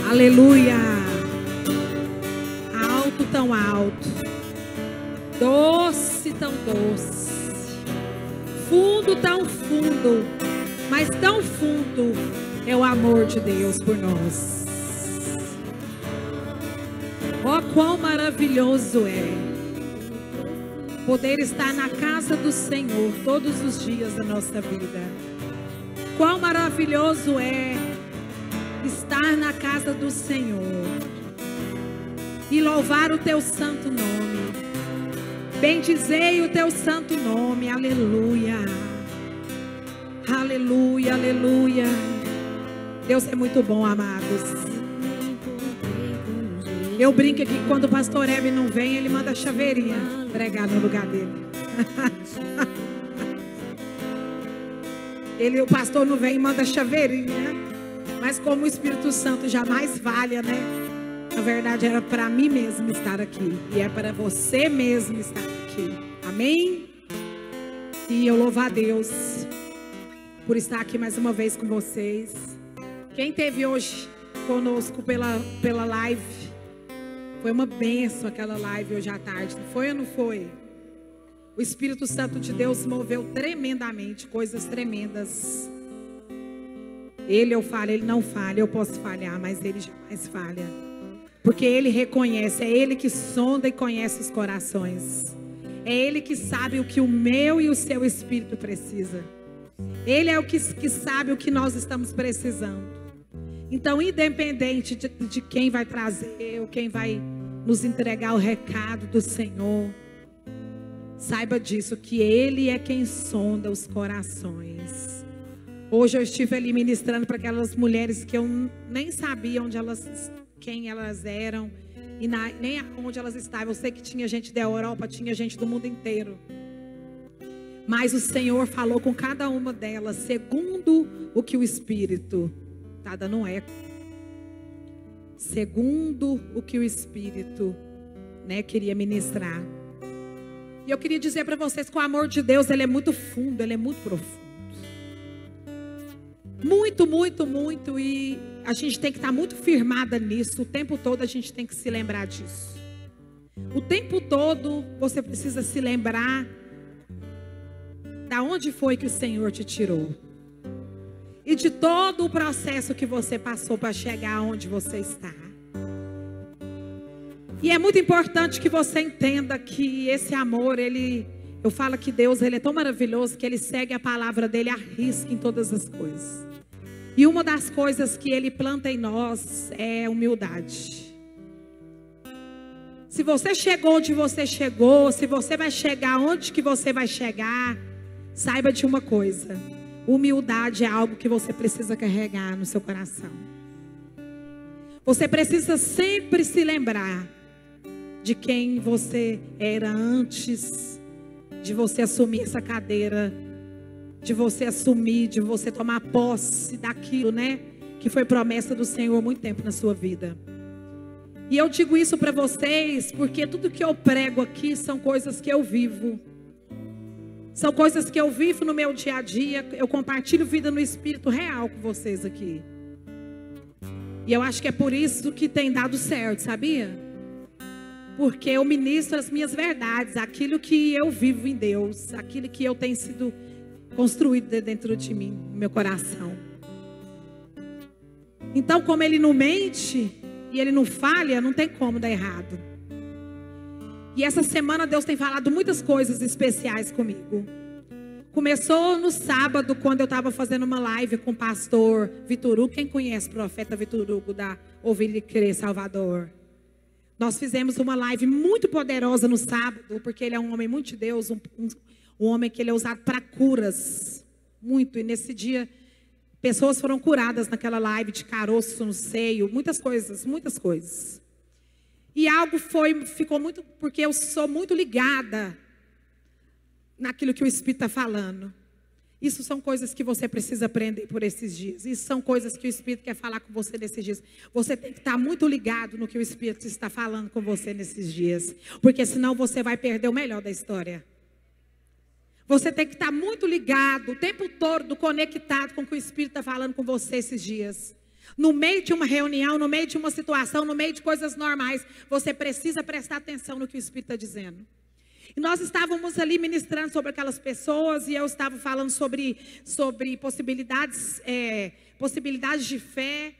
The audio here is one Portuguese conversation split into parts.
Aleluia. Alto, tão alto. Doce, tão doce. Fundo, tão fundo. Mas tão fundo é o amor de Deus por nós. Oh, quão maravilhoso é poder estar na casa do Senhor todos os dias da nossa vida. Quão maravilhoso é estar na casa do Senhor e louvar o teu santo nome. Bendizei o teu santo nome. Aleluia. Aleluia, aleluia. Deus é muito bom, amados. Eu brinco aqui que quando o pastor Hebe não vem, ele manda a chaveirinha pregar no lugar dele. O pastor não vem e manda a chaveirinha. Mas como o Espírito Santo jamais falha, né? Na verdade era para mim mesmo estar aqui. E é para você mesmo estar aqui. Amém? E eu louvo a Deus por estar aqui mais uma vez com vocês. Quem esteve hoje conosco pela live, foi uma bênção aquela live hoje à tarde. Foi ou não foi? O Espírito Santo de Deus moveu tremendamente, coisas tremendas. Eu falho, ele não falha, eu posso falhar, mas ele jamais falha. Porque ele reconhece, é ele que sonda e conhece os corações. É ele que sabe o que o meu e o seu espírito precisa. Ele é o que sabe o que nós estamos precisando. Então, independente de quem vai trazer ou quem vai nos entregar o recado do Senhor, saiba disso, que Ele é quem sonda os corações. Hoje eu estive ali ministrando para aquelas mulheres que eu nem sabia quem elas eram e nem onde elas estavam. Eu sei que tinha gente da Europa, tinha gente do mundo inteiro. Mas o Senhor falou com cada uma delas, segundo o que o Espírito está dando eco. Segundo o que o Espírito, queria ministrar. E eu queria dizer para vocês que o amor de Deus, ele é muito fundo, ele é muito profundo. Muito, muito, muito. E a gente tem que estar muito firmada nisso. O tempo todo a gente tem que se lembrar disso. O tempo todo você precisa se lembrar da onde foi que o Senhor te tirou. E de todo o processo que você passou para chegar onde você está. E é muito importante que você entenda que esse amor, eu falo que Deus, ele é tão maravilhoso que ele segue a palavra dele à risca em todas as coisas. E uma das coisas que ele planta em nós é humildade. Se você chegou onde você chegou, se você vai chegar onde que você vai chegar, saiba de uma coisa: humildade é algo que você precisa carregar no seu coração. Você precisa sempre se lembrar de quem você era antes de você assumir essa cadeira, de você tomar posse daquilo, que foi promessa do Senhor há muito tempo na sua vida. E eu digo isso para vocês porque tudo que eu prego aqui são coisas que eu vivo. São coisas que eu vivo no meu dia a dia. Eu compartilho vida no Espírito real com vocês aqui. E eu acho que é por isso que tem dado certo, sabia? Porque eu ministro as minhas verdades, aquilo que eu vivo em Deus, aquilo que eu tenho sido construído dentro de mim, no meu coração. Então, como ele não mente e ele não falha, não tem como dar errado. E essa semana Deus tem falado muitas coisas especiais comigo. Começou no sábado, quando eu estava fazendo uma live com o pastor Vitor Hugo. Quem conhece o profeta Vitor Hugo da Ouvir e Crer Salvador? Nós fizemos uma live muito poderosa no sábado, porque ele é um homem muito de Deus, um homem que ele é usado para curas, muito. E nesse dia, pessoas foram curadas naquela live de caroço no seio, muitas coisas, muitas coisas. E algo ficou muito, porque eu sou muito ligada naquilo que o Espírito está falando. Isso são coisas que você precisa aprender por esses dias. Isso são coisas que o Espírito quer falar com você nesses dias. Você tem que estar muito ligado no que o Espírito está falando com você nesses dias. Porque senão você vai perder o melhor da história. Você tem que estar muito ligado, o tempo todo conectado com o que o Espírito está falando com você esses dias. No meio de uma reunião, no meio de uma situação, no meio de coisas normais, você precisa prestar atenção no que o Espírito está dizendo. E nós estávamos ali ministrando sobre aquelas pessoas, e eu estava falando sobre possibilidades de fé.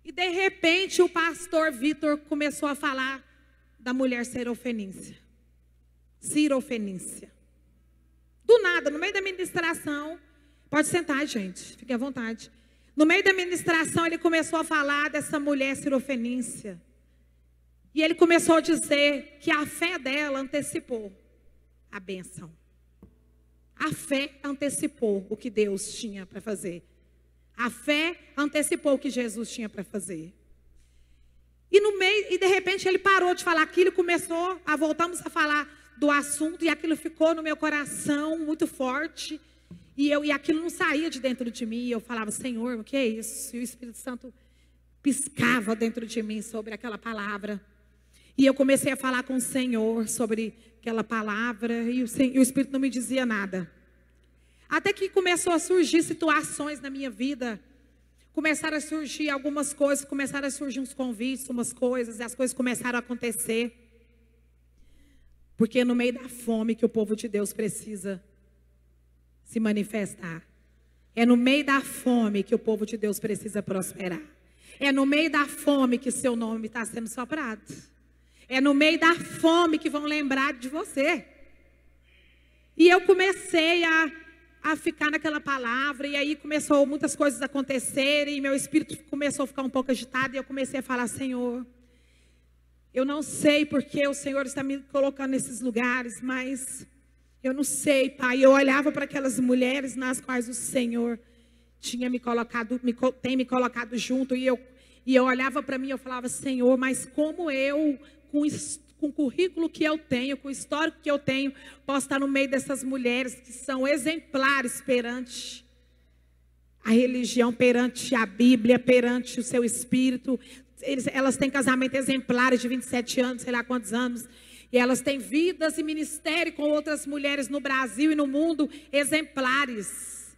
E de repente o pastor Vitor começou a falar da mulher Sirofenícia. Do nada, no meio da ministração, pode sentar, gente, fique à vontade. No meio da ministração ele começou a falar dessa mulher Sirofenícia. E ele começou a dizer que a fé dela antecipou a bênção. A fé antecipou o que Deus tinha para fazer. A fé antecipou o que Jesus tinha para fazer. E de repente ele parou de falar aquilo e voltamos a falar do assunto, e aquilo ficou no meu coração muito forte. E aquilo não saía de dentro de mim. E eu falava, Senhor, o que é isso? E o Espírito Santo piscava dentro de mim sobre aquela palavra. E eu comecei a falar com o Senhor sobre aquela palavra, e o Espírito não me dizia nada. Até que começou a surgir situações na minha vida. Começaram a surgir algumas coisas, começaram a surgir uns convites, umas coisas, e as coisas começaram a acontecer. Porque é no meio da fome que o povo de Deus precisa se manifestar. É no meio da fome que o povo de Deus precisa prosperar. É no meio da fome que seu nome está sendo soprado. É no meio da fome que vão lembrar de você. E eu comecei a ficar naquela palavra, e aí começou muitas coisas a acontecerem, e meu espírito começou a ficar um pouco agitado, e eu comecei a falar, Senhor, eu não sei porque o Senhor está me colocando nesses lugares, mas eu não sei, Pai. Eu olhava para aquelas mulheres nas quais o Senhor tem me colocado junto, e eu olhava para mim e eu falava, Senhor, mas como eu, com o currículo que eu tenho, com o histórico que eu tenho, posso estar no meio dessas mulheres que são exemplares perante a religião, perante a Bíblia, perante o seu espírito. Elas têm casamento exemplares de 27 anos, sei lá quantos anos, e elas têm vidas e ministério com outras mulheres no Brasil e no mundo exemplares.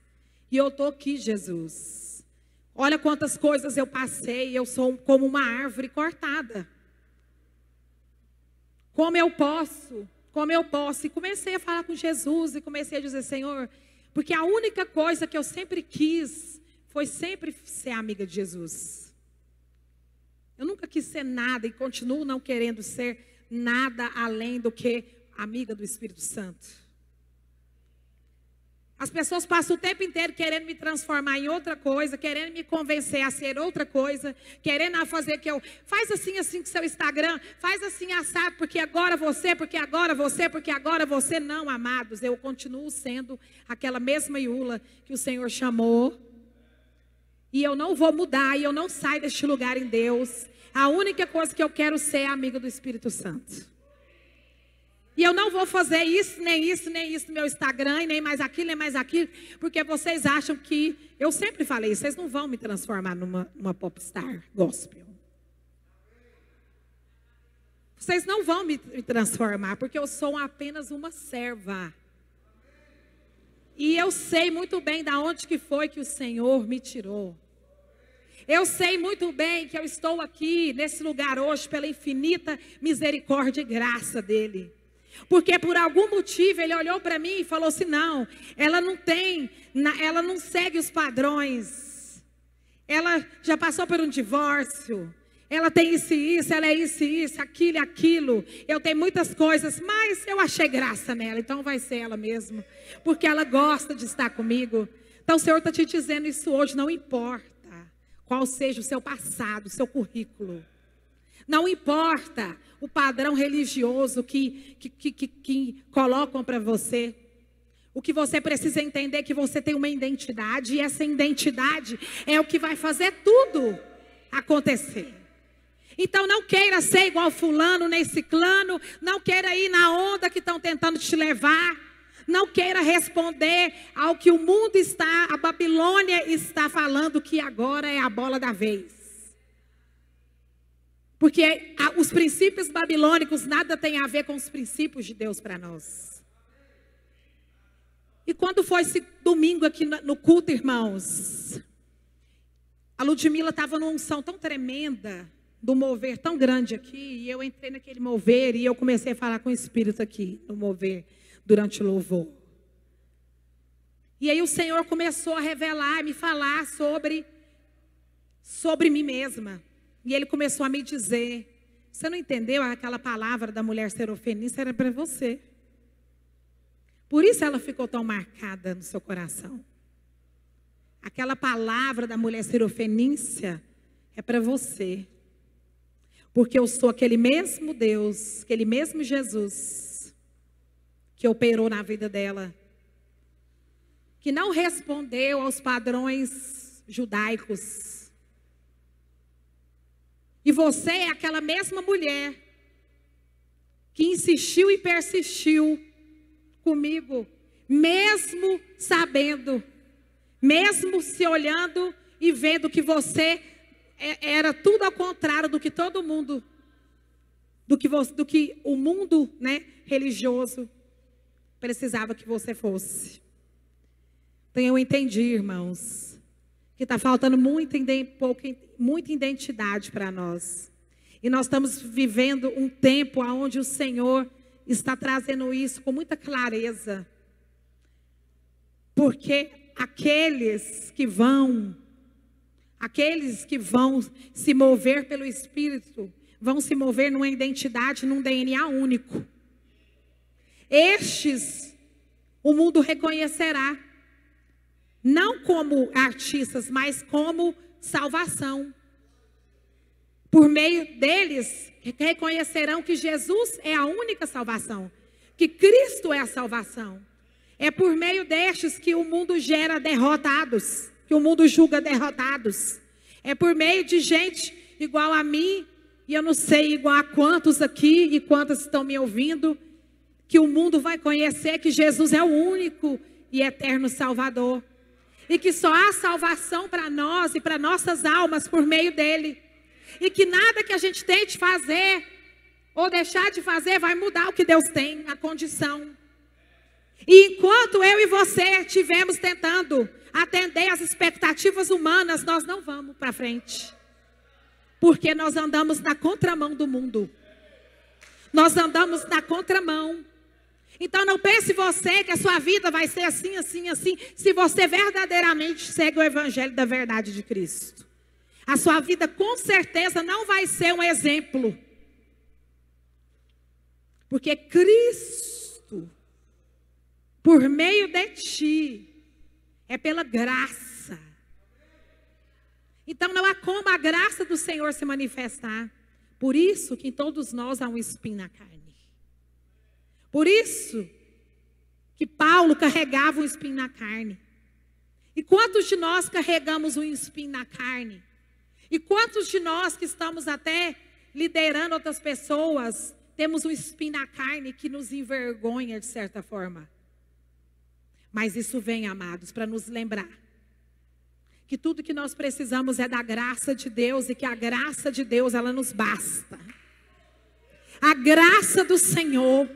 E eu estou aqui, Jesus. Olha quantas coisas eu passei, eu sou como uma árvore cortada. Como eu posso? E comecei a falar com Jesus, e comecei a dizer, Senhor, porque a única coisa que eu sempre quis foi sempre ser amiga de Jesus. Eu nunca quis ser nada, e continuo não querendo ser nada além do que amiga do Espírito Santo. As pessoas passam o tempo inteiro querendo me transformar em outra coisa, querendo me convencer a ser outra coisa, querendo fazer que eu... Faz assim com seu Instagram, faz assim assado, porque agora você, não, amados. Eu continuo sendo aquela mesma Iula que o Senhor chamou. E eu não vou mudar, e eu não saio deste lugar em Deus. A única coisa que eu quero ser é amiga do Espírito Santo. E eu não vou fazer isso, nem isso no meu Instagram, e nem mais aquilo, porque vocês acham que... Eu sempre falei isso, vocês não vão me transformar numa popstar gospel. Vocês não vão me transformar, porque eu sou apenas uma serva. E eu sei muito bem de onde que foi que o Senhor me tirou. Eu sei muito bem que eu estou aqui, nesse lugar hoje, pela infinita misericórdia e graça dEle. Porque por algum motivo ele olhou para mim e falou assim, não, ela não segue os padrões. Ela já passou por um divórcio. Ela tem isso, ela é isso, aquilo e aquilo. Eu tenho muitas coisas, mas eu achei graça nela, então vai ser ela mesma. Porque ela gosta de estar comigo. Então o Senhor está te dizendo isso hoje, não importa qual seja o seu passado, o seu currículo. Não importa o padrão religioso que colocam para você. O que você precisa entender é que você tem uma identidade. E essa identidade é o que vai fazer tudo acontecer. Então não queira ser igual fulano nem ciclano. Não queira ir na onda que estão tentando te levar. Não queira responder ao que o mundo está, a Babilônia está falando que agora é a bola da vez. Porque os princípios babilônicos nada tem a ver com os princípios de Deus para nós. E quando foi esse domingo aqui no culto, irmãos, A Ludmila estava numa unção tão tremenda, do mover tão grande aqui, e eu entrei naquele mover, e eu comecei a falar com o Espírito aqui, no mover, durante o louvor. E aí o Senhor começou a revelar, me falar sobre mim mesma. E Ele começou a me dizer, você não entendeu aquela palavra da mulher serofenícia? Era para você. Por isso ela ficou tão marcada no seu coração. Aquela palavra da mulher serofenícia é para você. Porque eu sou aquele mesmo Deus, aquele mesmo Jesus que operou na vida dela, que não respondeu aos padrões judaicos. E você é aquela mesma mulher que insistiu e persistiu comigo, mesmo sabendo, mesmo se olhando e vendo que você era tudo ao contrário do que todo mundo, do que o mundo, né, religioso precisava que você fosse. Então eu entendi, irmãos, que está faltando muita identidade para nós. E nós estamos vivendo um tempo onde o Senhor está trazendo isso com muita clareza. Porque aqueles que vão se mover pelo Espírito, vão se mover numa identidade, num DNA único. Estes, o mundo reconhecerá, não como artistas, mas como salvação. Por meio deles, reconhecerão que Jesus é a única salvação, que Cristo é a salvação. É por meio destes que o mundo gera derrotados, que o mundo julga derrotados. É por meio de gente igual a mim, e eu não sei igual a quantos aqui e quantas estão me ouvindo, que o mundo vai conhecer que Jesus é o único e eterno Salvador. E que só há salvação para nós e para nossas almas por meio dele. E que nada que a gente tente fazer ou deixar de fazer vai mudar o que Deus tem, a condição. E enquanto eu e você estivermos tentando atender às expectativas humanas, nós não vamos para frente. Porque nós andamos na contramão do mundo. Nós andamos na contramão. Então não pense você que a sua vida vai ser assim, assim, assim, se você verdadeiramente segue o evangelho da verdade de Cristo. A sua vida com certeza não vai ser um exemplo. Porque Cristo, por meio de ti, é pela graça. Então não há como a graça do Senhor se manifestar. Por isso que em todos nós há um espinho na carne. Por isso que Paulo carregava um espinho na carne. E quantos de nós carregamos um espinho na carne? E quantos de nós que estamos até liderando outras pessoas, temos um espinho na carne que nos envergonha de certa forma? Mas isso vem, amados, para nos lembrar que tudo que nós precisamos é da graça de Deus e que a graça de Deus, ela nos basta. A graça do Senhor.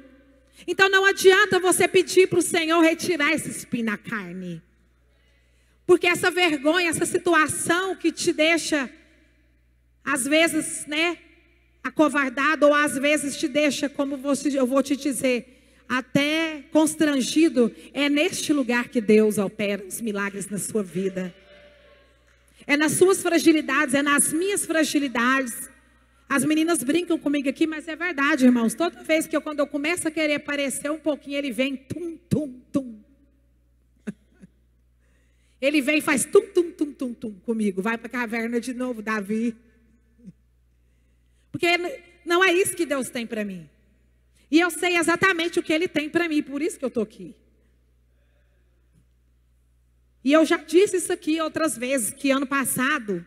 Então não adianta você pedir para o Senhor retirar esse espinho na carne. Porque essa vergonha, essa situação que te deixa, às vezes, né, acovardado, ou às vezes te deixa, como eu vou te dizer, até constrangido, é neste lugar que Deus opera os milagres na sua vida. É nas suas fragilidades, é nas minhas fragilidades. As meninas brincam comigo aqui, mas é verdade, irmãos. Toda vez que quando eu começo a querer aparecer um pouquinho, ele vem tum, tum, tum. Ele vem e faz tum, tum, tum, tum, tum comigo. Vai para a caverna de novo, Davi. Porque não é isso que Deus tem para mim. E eu sei exatamente o que Ele tem para mim, por isso que eu estou aqui. E eu já disse isso aqui outras vezes, que ano passado,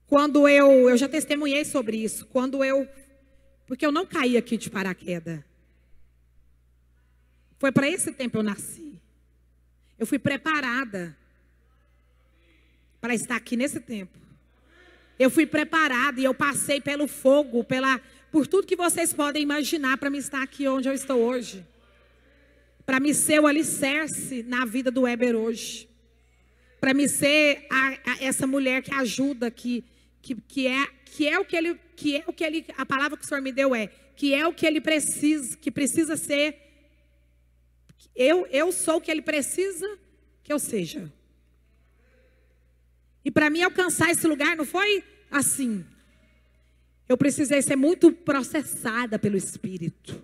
quando eu já testemunhei sobre isso, porque eu não caí aqui de paraquedas. Foi para esse tempo eu nasci. Eu fui preparada para estar aqui nesse tempo. Eu fui preparada e eu passei pelo fogo, por tudo que vocês podem imaginar para me estar aqui onde eu estou hoje. Para me ser o alicerce na vida do Weber hoje. para me ser essa mulher que ajuda, que é o que ele, a palavra que o Senhor me deu que é o que ele precisa, que precisa ser. Eu sou o que ele precisa que eu seja. E para mim alcançar esse lugar não foi assim. Eu precisei ser muito processada pelo Espírito.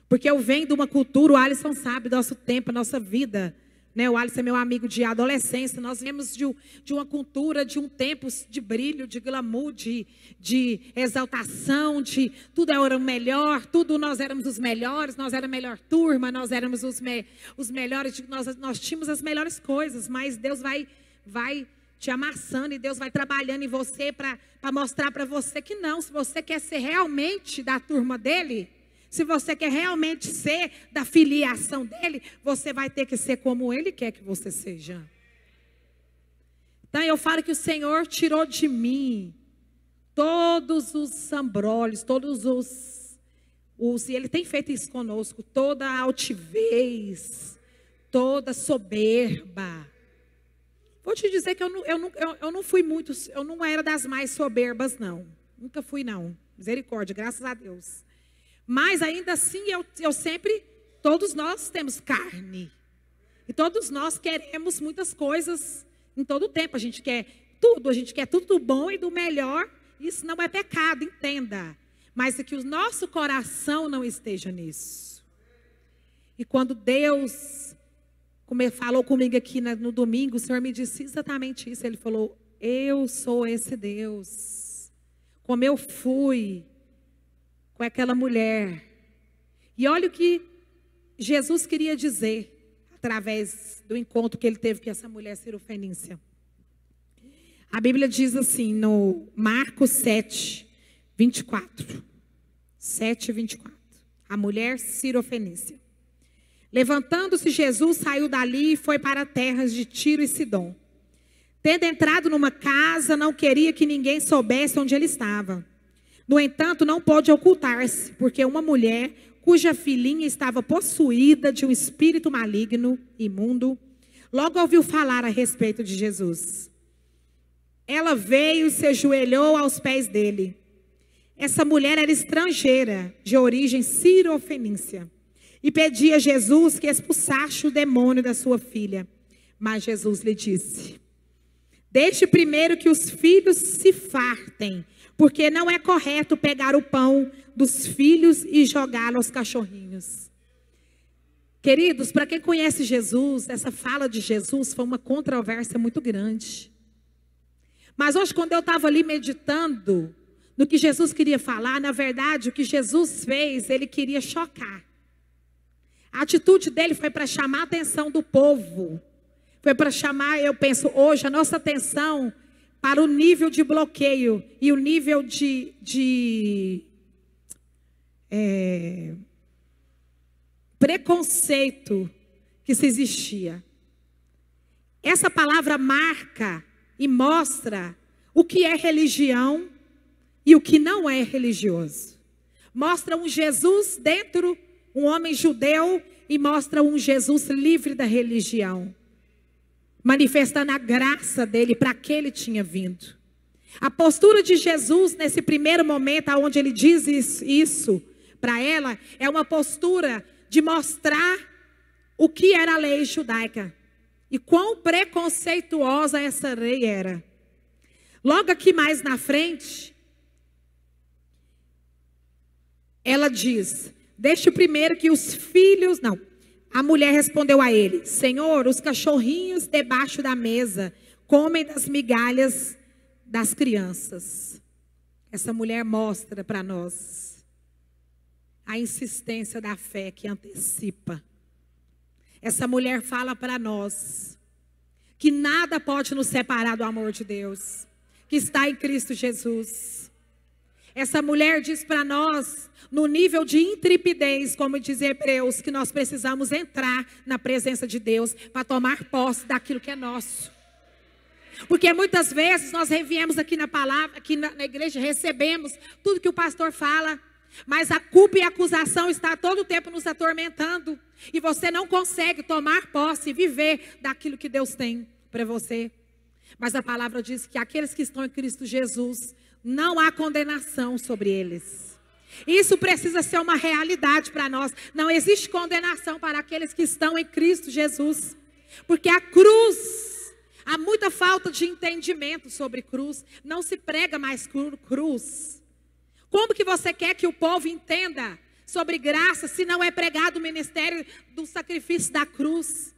Porque eu venho de uma cultura, o Alisson sabe, do nosso tempo, nossa vida. Né? O Alisson é meu amigo de adolescência. Nós viemos de uma cultura, de um tempo de brilho, de glamour, de exaltação, de tudo era o melhor, tudo nós éramos os melhores, nós éramos a melhor turma, nós éramos os melhores, nós tínhamos as melhores coisas, mas Deus vai te amassando e Deus vai trabalhando em você para mostrar para você que não, se você quer ser realmente da turma dele, se você quer realmente ser da filiação dele, você vai ter que ser como ele quer que você seja. Então eu falo que o Senhor tirou de mim todos os sambrólios, todos e ele tem feito isso conosco, toda a altivez, toda soberba. Vou te dizer que eu não fui muito, eu não era das mais soberbas, não. Nunca fui, não. Misericórdia, graças a Deus. Mas ainda assim, eu sempre, todos nós temos carne. E todos nós queremos muitas coisas em todo o tempo. A gente quer tudo do bom e do melhor. Isso não é pecado, entenda. Mas é que o nosso coração não esteja nisso. E quando Deus falou comigo aqui no domingo, o Senhor me disse exatamente isso. Ele falou, eu sou esse Deus. Como eu fui com aquela mulher. E olha o que Jesus queria dizer através do encontro que ele teve com essa mulher cirofenícia. A Bíblia diz assim no Marcos 7, 24. 7, 24. A mulher cirofenícia. Levantando-se, Jesus saiu dali e foi para terras de Tiro e Sidom. Tendo entrado numa casa, não queria que ninguém soubesse onde ele estava. No entanto, não pôde ocultar-se, porque uma mulher cuja filhinha estava possuída de um espírito maligno, imundo, logo ouviu falar a respeito de Jesus. Ela veio e se ajoelhou aos pés dele. Essa mulher era estrangeira, de origem cirofenícia, e pedia a Jesus que expulsasse o demônio da sua filha. Mas Jesus lhe disse, deixe primeiro que os filhos se fartem, porque não é correto pegar o pão dos filhos e jogá-lo aos cachorrinhos. Queridos, para quem conhece Jesus, essa fala de Jesus foi uma controvérsia muito grande. Mas hoje, quando eu estava ali meditando no que Jesus queria falar, na verdade, o que Jesus fez, ele queria chocar. A atitude dele foi para chamar a atenção do povo. Foi para chamar, eu penso, hoje, a nossa atenção para o nível de bloqueio e o nível de preconceito que se existia. Essa palavra marca e mostra o que é religião e o que não é religioso. Mostra um Jesus dentro, um homem judeu, e mostra um Jesus livre da religião, manifestando a graça dele para que ele tinha vindo. A postura de Jesus nesse primeiro momento, onde ele diz isso para ela, é uma postura de mostrar o que era a lei judaica e quão preconceituosa essa lei era. Logo aqui mais na frente, ela diz, deixe primeiro que os filhos... Não, a mulher respondeu a ele, Senhor, os cachorrinhos debaixo da mesa comem das migalhas das crianças. Essa mulher mostra para nós a insistência da fé que antecipa. Essa mulher fala para nós que nada pode nos separar do amor de Deus, que está em Cristo Jesus. Essa mulher diz para nós, no nível de intrepidez, como diz Hebreus, que nós precisamos entrar na presença de Deus para tomar posse daquilo que é nosso. Porque muitas vezes nós viemos aqui na palavra, aqui na igreja, recebemos tudo que o pastor fala, mas a culpa e a acusação está todo o tempo nos atormentando. E você não consegue tomar posse e viver daquilo que Deus tem para você. Mas a palavra diz que aqueles que estão em Cristo Jesus, não há condenação sobre eles. Isso precisa ser uma realidade para nós. Não existe condenação para aqueles que estão em Cristo Jesus. Porque a cruz, há muita falta de entendimento sobre cruz. Não se prega mais cruz. Como que você quer que o povo entenda sobre graça se não é pregado o ministério do sacrifício da cruz?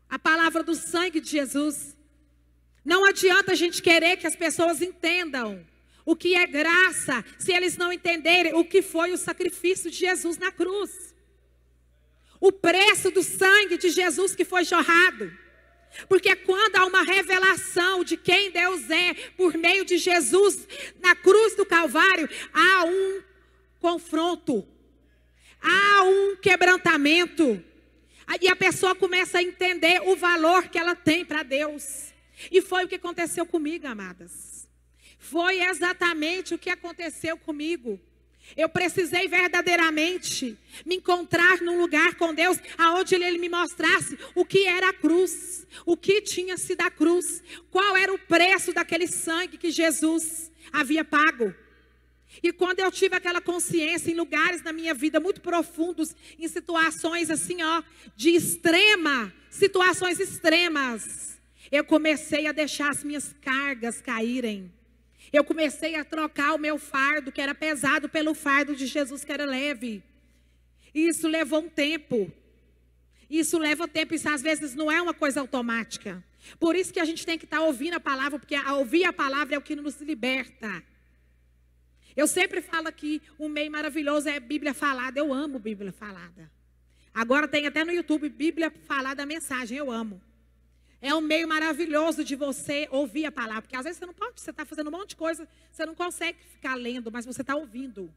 A palavra do sangue de Jesus. Não adianta a gente querer que as pessoas entendam o que é graça, se eles não entenderem o que foi o sacrifício de Jesus na cruz. O preço do sangue de Jesus que foi jorrado. Porque quando há uma revelação de quem Deus é, por meio de Jesus, na cruz do Calvário, há um confronto. Há um quebrantamento. E a pessoa começa a entender o valor que ela tem para Deus. E foi o que aconteceu comigo, amadas. Foi exatamente o que aconteceu comigo. Eu precisei verdadeiramente me encontrar num lugar com Deus, aonde Ele me mostrasse o que era a cruz, o que tinha sido a cruz, qual era o preço daquele sangue que Jesus havia pago. E quando eu tive aquela consciência em lugares na minha vida muito profundos, em situações assim, de situações extremas, eu comecei a deixar as minhas cargas caírem. Eu comecei a trocar o meu fardo, que era pesado, pelo fardo de Jesus, que era leve. E isso levou um tempo. Isso leva tempo, isso às vezes não é uma coisa automática. Por isso que a gente tem que estar ouvindo a palavra, porque ouvir a palavra é o que nos liberta. Eu sempre falo que um meio maravilhoso é Bíblia falada. Eu amo Bíblia falada. Agora tem até no YouTube Bíblia falada, a mensagem, eu amo. É um meio maravilhoso de você ouvir a palavra. Porque às vezes você não pode, você está fazendo um monte de coisa, você não consegue ficar lendo, mas você está ouvindo.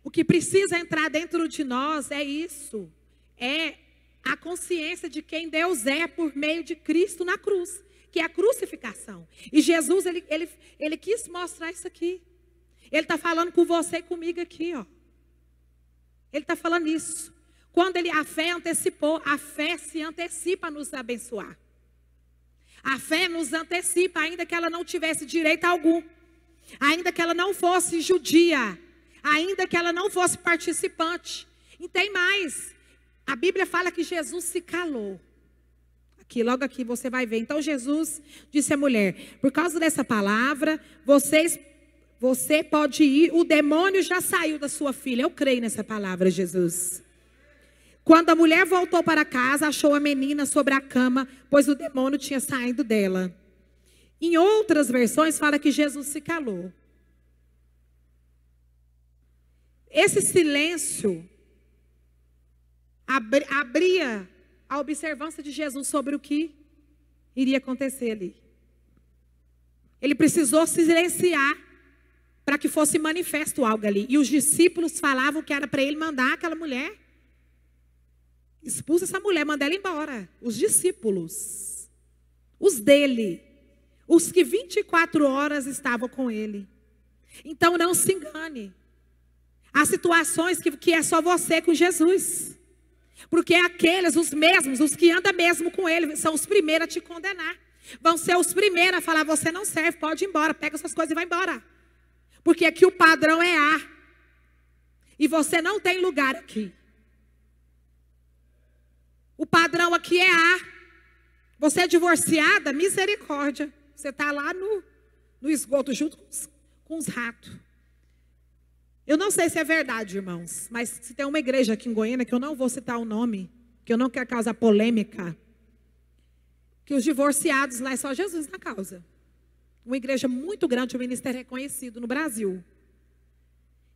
O que precisa entrar dentro de nós é isso. É a consciência de quem Deus é por meio de Cristo na cruz. Que é a crucificação. E Jesus, ele quis mostrar isso aqui. Ele está falando com você e comigo aqui, ó. Ele está falando isso. Quando a fé antecipou, a fé se antecipa a nos abençoar. A fé nos antecipa, ainda que ela não tivesse direito algum. Ainda que ela não fosse judia. Ainda que ela não fosse participante. E tem mais. A Bíblia fala que Jesus se calou. Aqui, logo aqui você vai ver. Então Jesus disse à mulher, por causa dessa palavra, você pode ir, o demônio já saiu da sua filha. Eu creio nessa palavra, Jesus. Quando a mulher voltou para casa, achou a menina sobre a cama, pois o demônio tinha saído dela. Em outras versões fala que Jesus se calou. Esse silêncio abria a observância de Jesus sobre o que iria acontecer ali. Ele precisou silenciar para que fosse manifesto algo ali. E os discípulos falavam que era para ele mandar aquela mulher. Expulsa essa mulher, manda ela embora. Os discípulos. Os dele. Os que 24 horas estavam com ele. Então não se engane. Há situações que é só você com Jesus. Porque aqueles, os mesmos, os que andam mesmo com ele, são os primeiros a te condenar. Vão ser os primeiros a falar, você não serve, pode ir embora, pega suas coisas e vai embora. Porque aqui o padrão é A. E você não tem lugar aqui. O padrão aqui é A. Você é divorciada, misericórdia. Você está lá no esgoto junto com os ratos. Eu não sei se é verdade, irmãos, mas se tem uma igreja aqui em Goiânia, que eu não vou citar o nome, que eu não quero causar polêmica, que os divorciados lá é só Jesus na causa. Uma igreja muito grande, um ministério reconhecido no Brasil.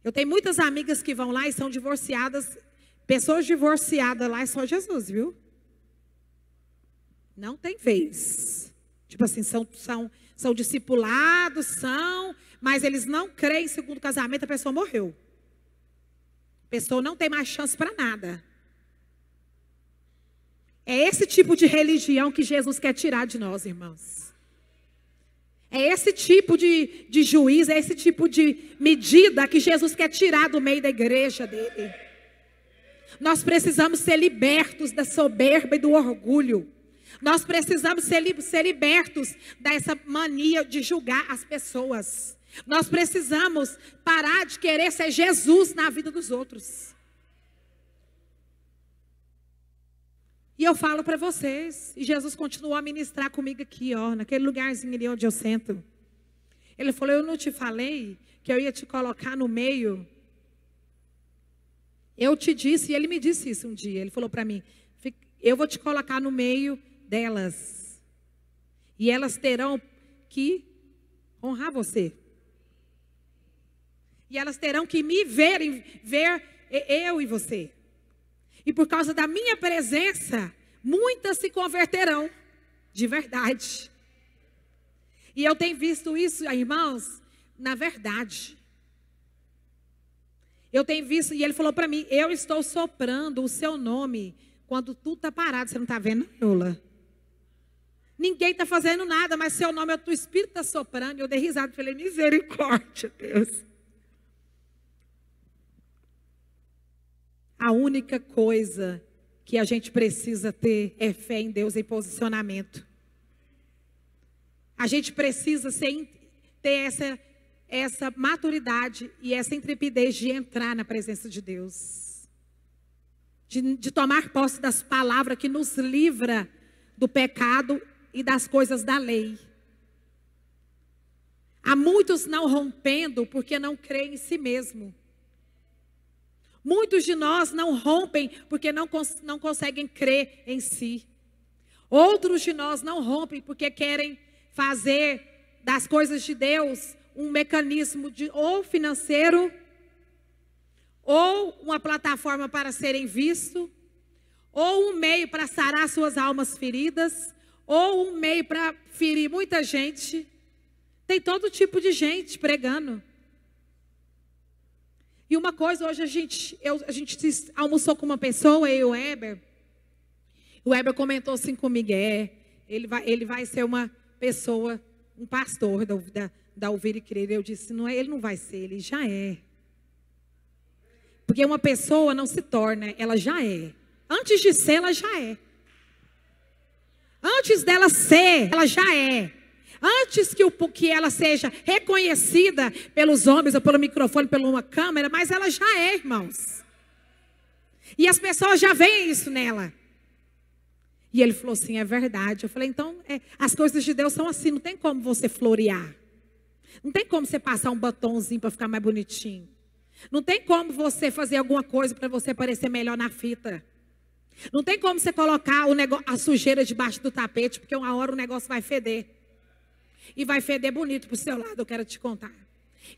Eu tenho muitas amigas que vão lá e são divorciadas. Pessoas divorciadas lá é só Jesus, viu? Não tem vez. Tipo assim, são discipulados, mas eles não creem em segundo casamento, a pessoa morreu. A pessoa não tem mais chance para nada. É esse tipo de religião que Jesus quer tirar de nós, irmãos. É esse tipo de juízo, é esse tipo de medida que Jesus quer tirar do meio da igreja dele. Nós precisamos ser libertos da soberba e do orgulho. Nós precisamos ser libertos dessa mania de julgar as pessoas. Nós precisamos parar de querer ser Jesus na vida dos outros. E eu falo para vocês, e Jesus continuou a ministrar comigo aqui, ó, naquele lugarzinho ali onde eu sento. Ele falou, eu não te falei que eu ia te colocar no meio? Eu te disse, e ele me disse isso um dia. Ele falou para mim, eu vou te colocar no meio delas. E elas terão que honrar você. E elas terão que me ver eu e você. E por causa da minha presença, muitas se converterão de verdade. E eu tenho visto isso, irmãos, na verdade. Eu tenho visto, e ele falou para mim, eu estou soprando o seu nome quando tudo está parado. Você não está vendo, Lola? Ninguém está fazendo nada, mas seu nome, o teu espírito está soprando. E eu dei risada e falei, misericórdia, Deus. A única coisa que a gente precisa ter é fé em Deus e posicionamento. A gente precisa ter essa maturidade e essa intrepidez de entrar na presença de Deus. De tomar posse das palavras que nos livra do pecado e das coisas da lei. Há muitos não rompendo porque não creem em si mesmo. Muitos de nós não rompem porque não conseguem crer em si. Outros de nós não rompem porque querem fazer das coisas de Deus um mecanismo ou financeiro, ou uma plataforma para serem vistos, ou um meio para sarar suas almas feridas, ou um meio para ferir muita gente. Tem todo tipo de gente pregando. E uma coisa, hoje a gente almoçou com uma pessoa, eu e o Weber. O Weber comentou assim comigo, ele vai ser uma pessoa, um pastor da Ouvir e Crer. Eu disse, não é, ele não vai ser, ele já é. Porque uma pessoa não se torna, ela já é. Antes de ser, ela já é. Antes dela ser, ela já é. Antes que ela seja reconhecida pelos homens, ou pelo microfone, pela uma câmera, mas ela já é, irmãos. E as pessoas já veem isso nela. E ele falou assim, é verdade. Eu falei, então, as coisas de Deus são assim, não tem como você florear. Não tem como você passar um batonzinho para ficar mais bonitinho. Não tem como você fazer alguma coisa para você parecer melhor na fita. Não tem como você colocar a sujeira debaixo do tapete, porque uma hora o negócio vai feder. E vai feder bonito para o seu lado, eu quero te contar.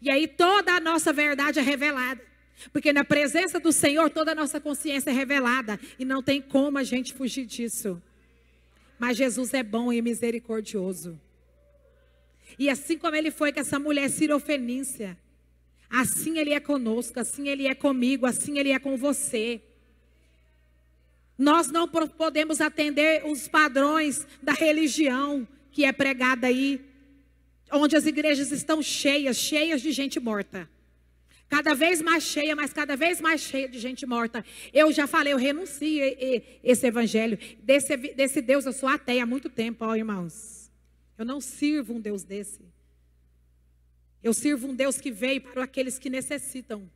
E aí toda a nossa verdade é revelada. Porque na presença do Senhor, toda a nossa consciência é revelada. E não tem como a gente fugir disso. Mas Jesus é bom e misericordioso. E assim como Ele foi com essa mulher cirofenícia, assim Ele é conosco, assim Ele é comigo, assim Ele é com você. Nós não podemos atender os padrões da religião que é pregada aí, onde as igrejas estão cheias de gente morta. Cada vez mais cheia, mas cada vez mais cheia de gente morta. Eu já falei, eu renuncio esse evangelho. Desse Deus, eu sou ateia há muito tempo, ó, irmãos. Eu não sirvo um Deus desse. Eu sirvo um Deus que veio para aqueles que necessitam.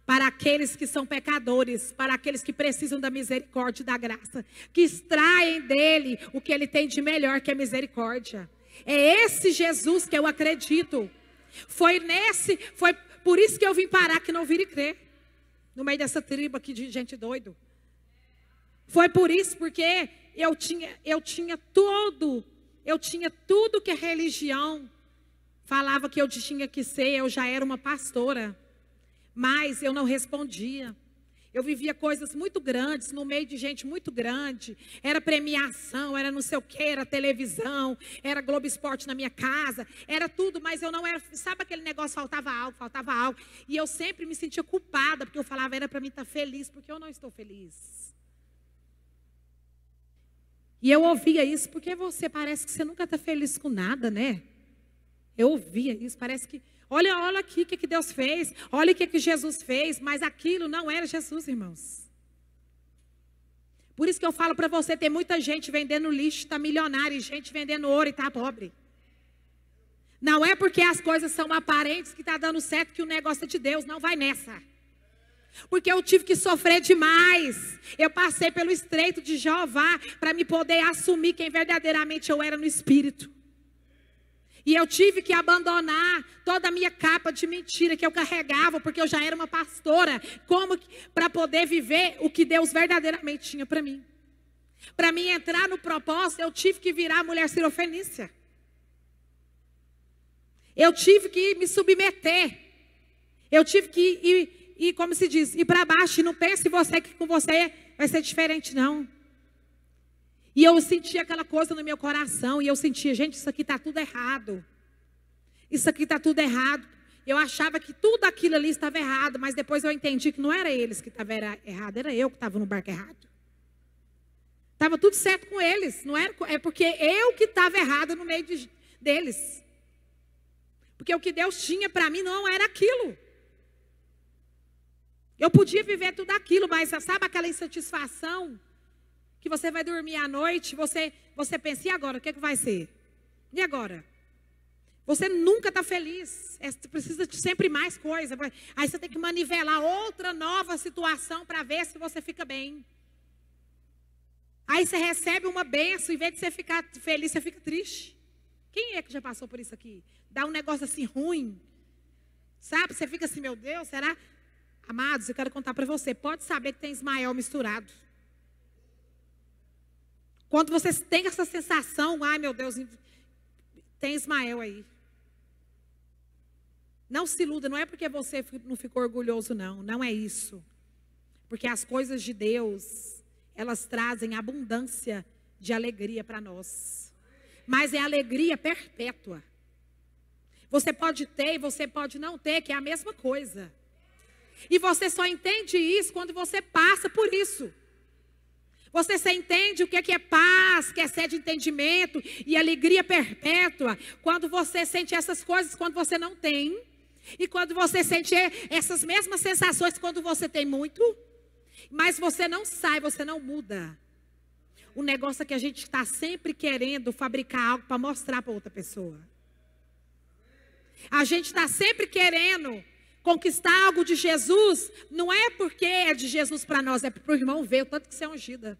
Para aqueles que são pecadores, para aqueles que precisam da misericórdia e da graça, que extraem dele o que ele tem de melhor, que é misericórdia. É esse Jesus que eu acredito. Foi por isso que eu vim parar que não vir e crer, no meio dessa tribo aqui de gente doido. Foi por isso, porque eu tinha tudo que a religião falava que eu tinha que ser. Eu já era uma pastora. Mas eu não respondia. Eu vivia coisas muito grandes, no meio de gente muito grande. Era premiação, era não sei o que, era televisão, era Globo Esporte na minha casa, era tudo, mas eu não era, sabe aquele negócio, faltava algo. E eu sempre me sentia culpada, porque eu falava, era para mim estar feliz, porque eu não estou feliz. E eu ouvia isso, porque você parece que você nunca está feliz com nada, né? Eu ouvia isso, parece que... Olha aqui o que Deus fez. Olha o que Jesus fez. Mas aquilo não era Jesus, irmãos. Por isso que eu falo para você, tem muita gente vendendo lixo, está milionária, e gente vendendo ouro e está pobre. Não é porque as coisas são aparentes que está dando certo que o negócio é de Deus, não vai nessa. Porque eu tive que sofrer demais. Eu passei pelo estreito de Jeová para me poder assumir quem verdadeiramente eu era no espírito. E eu tive que abandonar toda a minha capa de mentira que eu carregava, porque eu já era uma pastora, como para poder viver o que Deus verdadeiramente tinha para mim. Para mim entrar no propósito, eu tive que virar mulher sirofenícia. Eu tive que me submeter. Eu tive que ir, como se diz, ir para baixo. E não pense você que com você vai ser diferente, não. E eu sentia aquela coisa no meu coração. E eu sentia, gente, isso aqui está tudo errado. Isso aqui está tudo errado. Eu achava que tudo aquilo ali estava errado. Mas depois eu entendi que não era eles que estavam errado. Era eu que estava no barco errado. Estava tudo certo com eles. Não era, é porque eu que estava errado no meio deles. Porque o que Deus tinha para mim não era aquilo. Eu podia viver tudo aquilo, mas sabe aquela insatisfação? Que você vai dormir à noite, você pensa, e agora? O que vai ser? E agora? Você nunca está feliz. Precisa de sempre mais coisa. Aí você tem que manivelar outra nova situação para ver se você fica bem. Aí você recebe uma bênção, em vez de você ficar feliz, você fica triste. Quem é que já passou por isso aqui? Dá um negócio assim ruim. Sabe? Você fica assim, meu Deus, será? Amados, eu quero contar para você. Pode saber que tem Ismael misturado. Quando você tem essa sensação, ai meu Deus, tem Ismael aí. Não se iluda, não é porque você não ficou orgulhoso, não. Não é isso. Porque as coisas de Deus, elas trazem abundância de alegria para nós. Mas é alegria perpétua. Você pode ter e você pode não ter, que é a mesma coisa. E você só entende isso quando você passa por isso. Você só entende o que é paz, que é sede de entendimento e alegria perpétua, quando você sente essas coisas quando você não tem. E quando você sente essas mesmas sensações quando você tem muito. Mas você não sai, você não muda. O negócio é que a gente está sempre querendo fabricar algo para mostrar para outra pessoa. A gente está sempre querendo conquistar algo de Jesus, não é porque é de Jesus para nós, é para o irmão ver o tanto que você é ungida.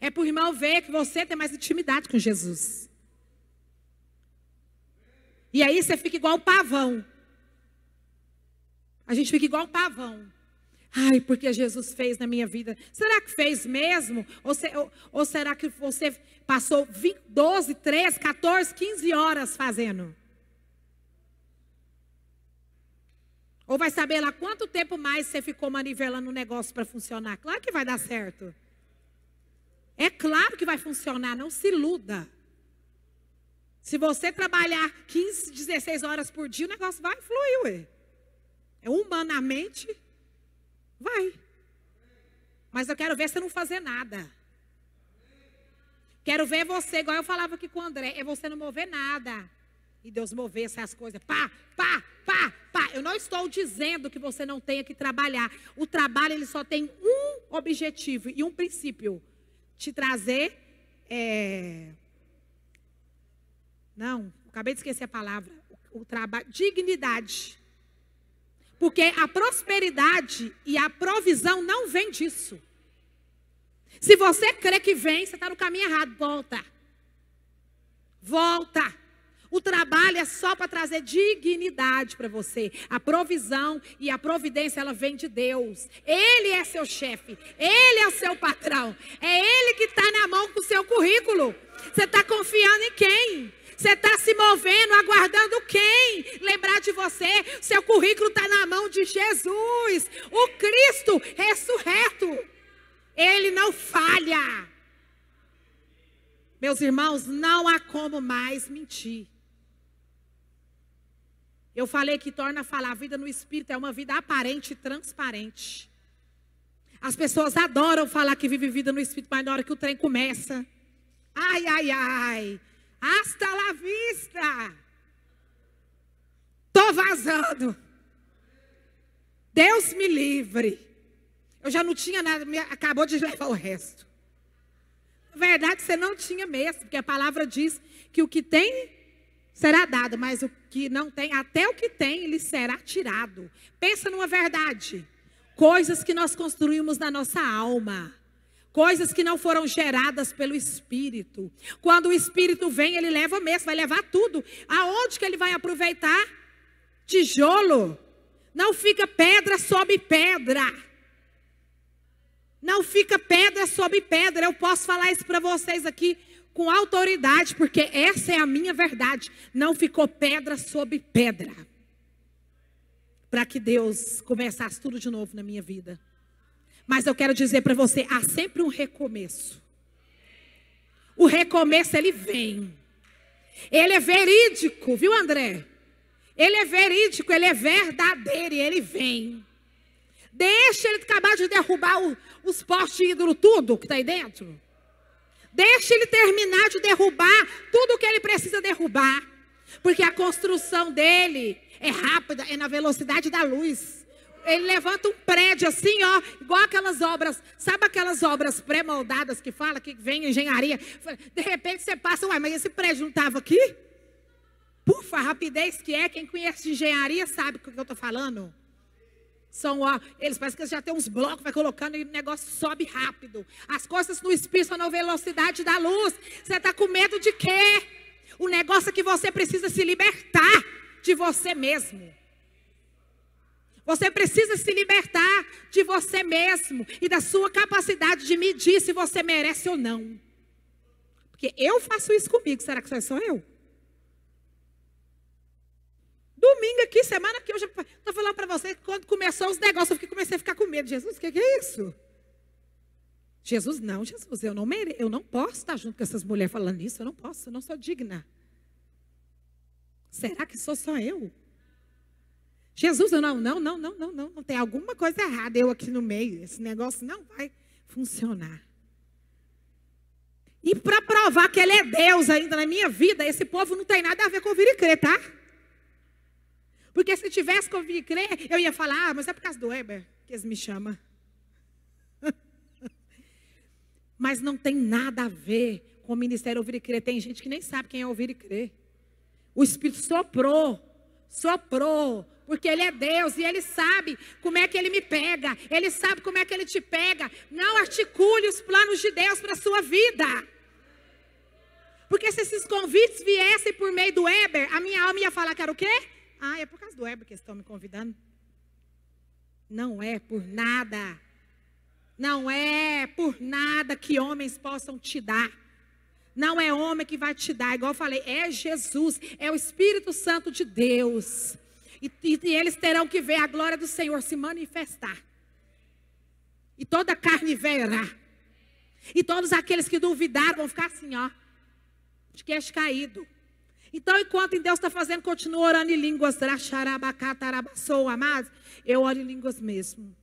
É para o irmão ver que você tem mais intimidade com Jesus. E aí você fica igual o pavão. A gente fica igual o pavão. Ai, porque Jesus fez na minha vida. Será que fez mesmo? Ou será que você passou 12, 13, 14, 15 horas fazendo? Ou vai saber lá quanto tempo mais você ficou manivelando o negócio para funcionar? Claro que vai dar certo. É claro que vai funcionar, não se iluda. Se você trabalhar 15, 16 horas por dia, o negócio vai fluir, ué. Humanamente, vai. Mas eu quero ver você não fazer nada. Quero ver você, igual eu falava aqui com o André, é você não mover nada. E Deus mover essas coisas, pá, pá, pá, pá. Eu não estou dizendo que você não tenha que trabalhar. O trabalho, ele só tem um objetivo e um princípio. Te trazer, não, acabei de esquecer a palavra. O trabalho, dignidade. Porque a prosperidade e a provisão não vem disso. Se você crê que vem, você está no caminho errado. Volta. Volta. O trabalho é só para trazer dignidade para você. A provisão e a providência, ela vem de Deus. Ele é seu chefe. Ele é o seu patrão. É Ele que está na mão com o seu currículo. Você está confiando em quem? Você está se movendo, aguardando quem? Lembrar de você, seu currículo está na mão de Jesus. O Cristo ressurreto. Ele não falha. Meus irmãos, não há como mais mentir. Eu falei que torna a falar, a vida no Espírito é uma vida aparente e transparente. As pessoas adoram falar que vive vida no Espírito, mas na hora que o trem começa, ai, ai, ai, hasta la vista, tô vazando. Deus me livre. Eu já não tinha nada, acabou de levar o resto. Na verdade, você não tinha mesmo, porque a palavra diz que o que tem será dado, mas o que não tem, até o que tem, lhe será tirado. Pensa numa verdade. Coisas que nós construímos na nossa alma. Coisas que não foram geradas pelo Espírito. Quando o Espírito vem, ele leva mesmo, vai levar tudo. Aonde que ele vai aproveitar? Tijolo. Não fica pedra sobre pedra. Não fica pedra sobre pedra. Eu posso falar isso para vocês aqui com autoridade, porque essa é a minha verdade. Não ficou pedra sobre pedra. Para que Deus começasse tudo de novo na minha vida. Mas eu quero dizer para você, há sempre um recomeço. O recomeço, ele vem. Ele é verídico, viu, André? Ele é verídico, ele é verdadeiro e ele vem. Deixa ele acabar de derrubar os postes de ídolo, tudo que está aí dentro. Deixa ele terminar de derrubar tudo que ele precisa derrubar. Porque a construção dele é rápida, é na velocidade da luz. Ele levanta um prédio assim, ó, igual aquelas obras, sabe aquelas obras pré-moldadas que fala, que vem engenharia. De repente você passa, uai, mas esse prédio não estava aqui? Pufa, a rapidez que é, quem conhece de engenharia sabe o que eu estou falando. São, ó, eles parecem que já tem uns blocos, vai colocando e o negócio sobe rápido. As coisas no espírito são na velocidade da luz. Você está com medo de quê? O negócio é que você precisa se libertar de você mesmo. Você precisa se libertar de você mesmo e da sua capacidade de medir se você merece ou não. Porque eu faço isso comigo, será que só eu? Domingo aqui, semana aqui, eu já estou falando para você que quando começou os negócios, comecei a ficar com medo. Jesus, o que é isso? Jesus, não, Jesus, eu não posso estar junto com essas mulheres falando isso, eu não posso, eu não sou digna. Será que sou só eu? Jesus, não, tem alguma coisa errada eu aqui no meio, esse negócio não vai funcionar. E para provar que ele é Deus ainda na minha vida, esse povo não tem nada a ver com ouvir e crer, tá? Porque se tivesse que ouvir e crer, eu ia falar, mas é por causa do Weber que eles me chamam. Mas não tem nada a ver com o ministério ouvir e crer. Tem gente que nem sabe quem é ouvir e crer. O Espírito soprou, porque Ele é Deus e Ele sabe como é que Ele me pega. Ele sabe como é que Ele te pega. Não articule os planos de Deus para a sua vida. Porque se esses convites viessem por meio do Weber, a minha alma ia falar que era o quê? Ah, é por causa do Weber que estão me convidando. Não é por nada. Não é por nada que homens possam te dar. Não é homem que vai te dar. Igual eu falei, é Jesus. É o Espírito Santo de Deus. E eles terão que ver a glória do Senhor se manifestar. E toda carne verá. E todos aqueles que duvidaram vão ficar assim, ó, de queixo caído. Então, enquanto Deus está fazendo, continua orando em línguas. Amados, eu oro em línguas mesmo.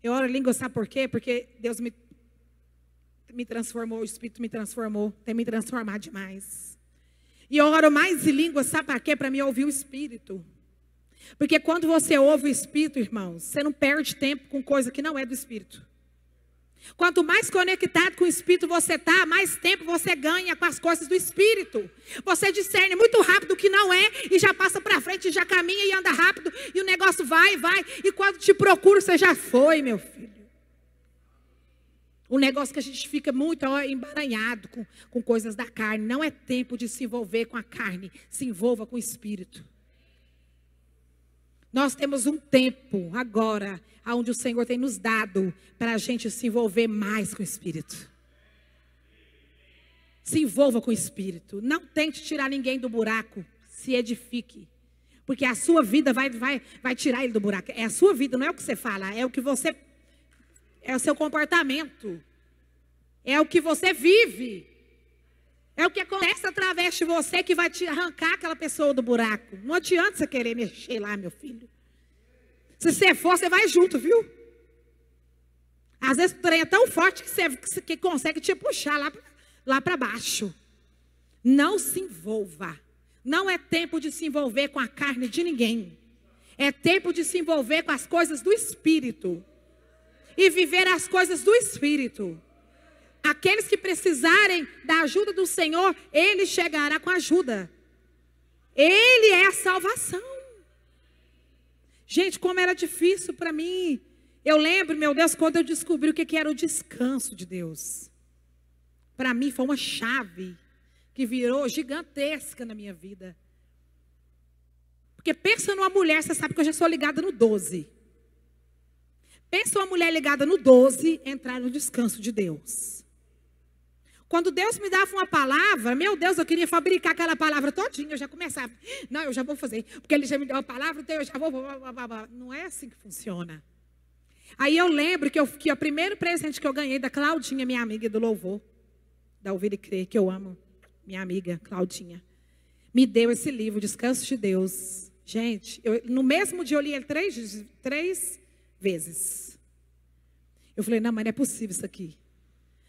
Eu oro em línguas, sabe por quê? Porque Deus me transformou, o Espírito me transformou, tem me transformado demais. E eu oro mais em línguas, sabe para quê? Para mim ouvir o Espírito. Porque quando você ouve o Espírito, irmãos, você não perde tempo com coisa que não é do Espírito. Quanto mais conectado com o Espírito você está, mais tempo você ganha com as coisas do Espírito. Você discerne muito rápido o que não é e já passa para frente, já caminha e anda rápido e o negócio vai. E quando te procura, você já foi, meu filho. Um negócio que a gente fica muito embaranhado com coisas da carne. Não é tempo de se envolver com a carne, se envolva com o Espírito. Nós temos um tempo agora, onde o Senhor tem nos dado para a gente se envolver mais com o Espírito. Se envolva com o Espírito. Não tente tirar ninguém do buraco. Se edifique. Porque a sua vida vai tirar ele do buraco. É a sua vida, não é o que você fala. É o que você... É o seu comportamento. É o que você vive. É o que acontece através de você que vai te arrancar aquela pessoa do buraco. Não adianta você querer mexer lá, meu filho. Se você for, você vai junto, viu? Às vezes o trem é tão forte que consegue te puxar lá para baixo. Não se envolva. Não é tempo de se envolver com a carne de ninguém. É tempo de se envolver com as coisas do Espírito. e viver as coisas do Espírito. Aqueles que precisarem da ajuda do Senhor, Ele chegará com ajuda. Ele é a salvação. Gente, como era difícil para mim. Eu lembro, meu Deus, quando eu descobri o que era o descanso de Deus. Para mim foi uma chave que virou gigantesca na minha vida. Porque pensa numa mulher, você sabe que eu já sou ligada no 12. Pensa uma mulher ligada no 12, entrar no descanso de Deus. Quando Deus me dava uma palavra, meu Deus, eu queria fabricar aquela palavra todinha, eu já começava. Não, eu já vou fazer, porque Ele já me deu a palavra, então eu já vou. Não é assim que funciona. Aí eu lembro que o primeiro presente que eu ganhei da Claudinha, minha amiga do louvor, da Ouvir e Crer, que eu amo, minha amiga Claudinha, me deu esse livro, Descanso de Deus. Gente, no mesmo dia eu li ele 3 vezes. Eu falei, não, mas não é possível isso aqui.